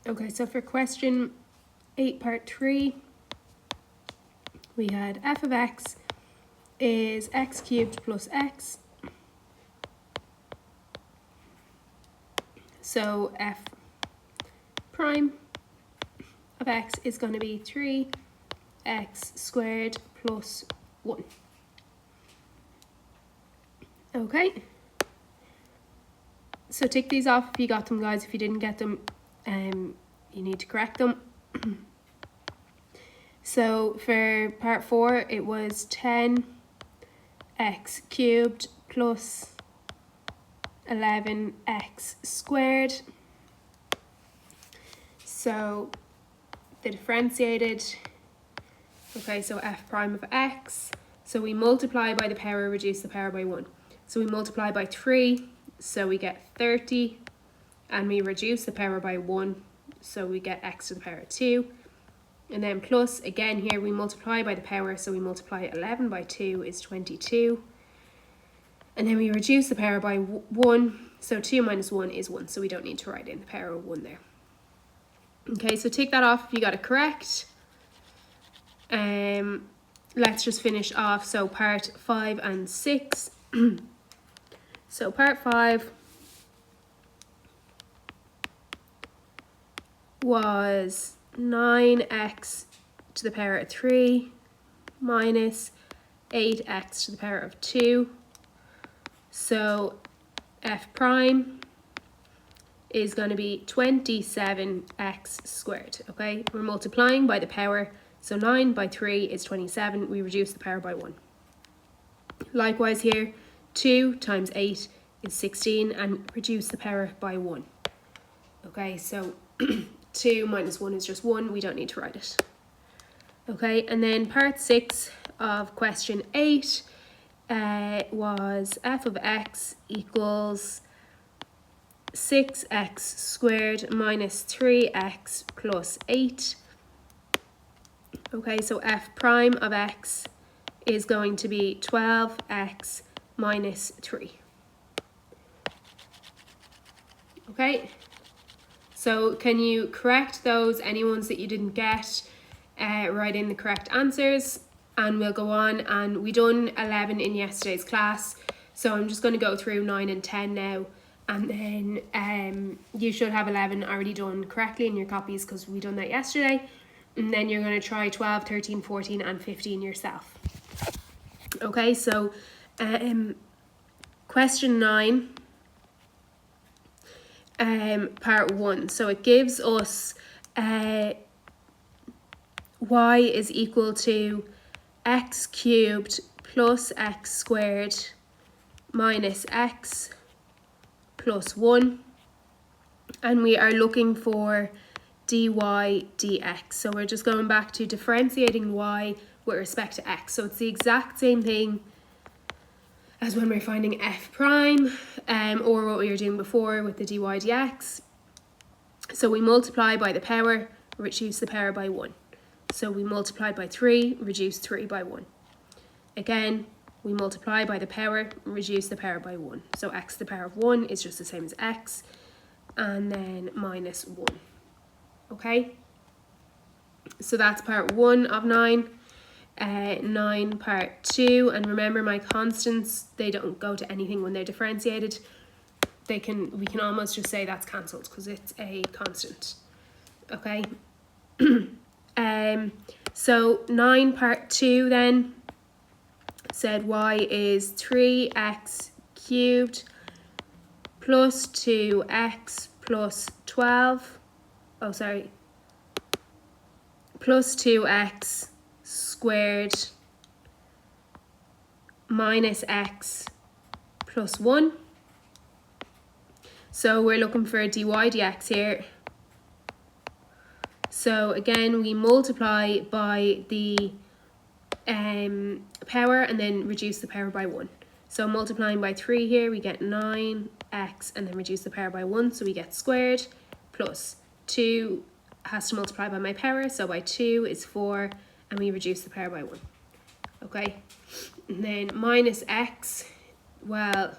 Okay, so for question 8 part 3, we had f of x is x cubed plus x. So f prime of x is going to be 3x squared plus 1. Okay. So tick these off if you got them, guys. If you didn't get them, you need to correct them. So for part 4, it was 10x cubed plus 11x squared. So they differentiated. Okay, so f prime of x. So we multiply by the power, reduce the power by 1. So we multiply by 3, so we get 30. And we reduce the power by 1, so we get x to the power of 2. And then plus, again here we multiply by the power, so we multiply 11 by 2 is 22. And then we reduce the power by 1, so 2 minus 1 is 1, so we don't need to write in the power of 1 there. Okay, so take that off if you got it correct. Let's just finish off, so part 5 and 6. So part 5 was 9x to the power of 3 minus 8x to the power of 2. So f prime is going to be 27x squared. Okay, we're multiplying by the power, so 9 by 3 is 27. We reduce the power by 1. Likewise here, 2 times 8 is 16, and reduce the power by 1. Okay, so 2 minus 1 is just 1, we don't need to write it. Okay, and then part 6 of question 8 was f of x equals 6x squared minus 3x plus 8. Okay, so f prime of x is going to be 12x minus 3. Okay. So can you correct those, any ones that you didn't get, write in the correct answers, and we'll go on. And we done 11 in yesterday's class, so I'm just going to go through 9 and 10 now, and then you should have 11 already done correctly in your copies because we done that yesterday, and then you're going to try 12, 13, 14 and 15 yourself. Okay, so question 9. Part 1, so it gives us y is equal to x cubed plus x squared minus x plus 1, and we are looking for dy dx. So we're just going back to differentiating y with respect to x. So it's the exact same thing as when we're finding f prime, or what we were doing before with the dy dx. So we multiply by the power, reduce the power by 1. So we multiply by 3, reduce 3 by 1. Again, we multiply by the power, reduce the power by 1. So x to the power of 1 is just the same as x, and then minus 1. Okay? So that's part 1 of 9. 9 part 2, and remember my constants, they don't go to anything when they're differentiated. We can almost just say that's cancelled because it's a constant. Okay. So 9 part 2 then said y is 3x cubed plus 2x plus 12. Oh, sorry. Plus 2x squared minus x plus 1. So we're looking for dy dx here. So again, we multiply by the power and then reduce the power by 1. So multiplying by 3 here, we get 9x and then reduce the power by 1, so we get squared, plus 2 has to multiply by my power, so by 2 is 4, and we reduce the power by 1. Okay, and then minus x, well,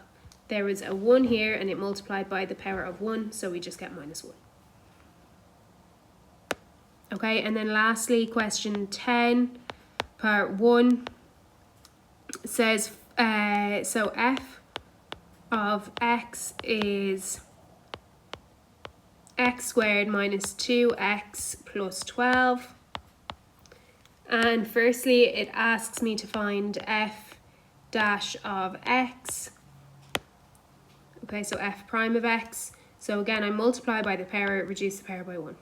there was a 1 here and it multiplied by the power of 1, so we just get minus 1. Okay, and then lastly, question 10, part 1 says, so f of x is x squared minus 2x plus 12. And firstly, it asks me to find f dash of x. Okay, so f prime of x. So again, I multiply by the power, reduce the power by 1.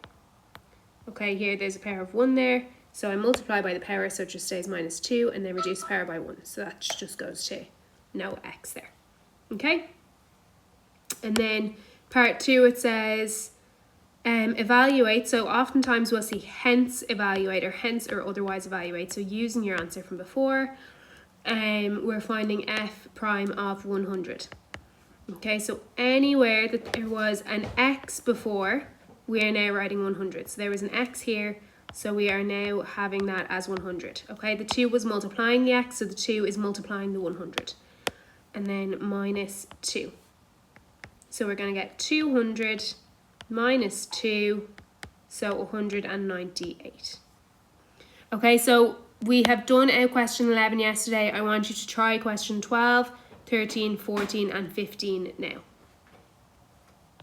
Okay, here there's a power of 1 there. So I multiply by the power, so it just stays minus 2, and then reduce the power by 1. So that just goes to no x there. Okay? And then part 2, it says evaluate. So oftentimes we'll see hence evaluate or hence or otherwise evaluate. So using your answer from before, we're finding f prime of 100. Okay, so anywhere that there was an x before, we are now writing 100. So there was an x here, so we are now having that as 100. Okay, the 2 was multiplying the x, so the 2 is multiplying the 100. And then minus 2. So we're going to get 200 minus 2, so 198. Okay, so we have done out question 11 yesterday. I want you to try question 12, 13, 14 and 15 now.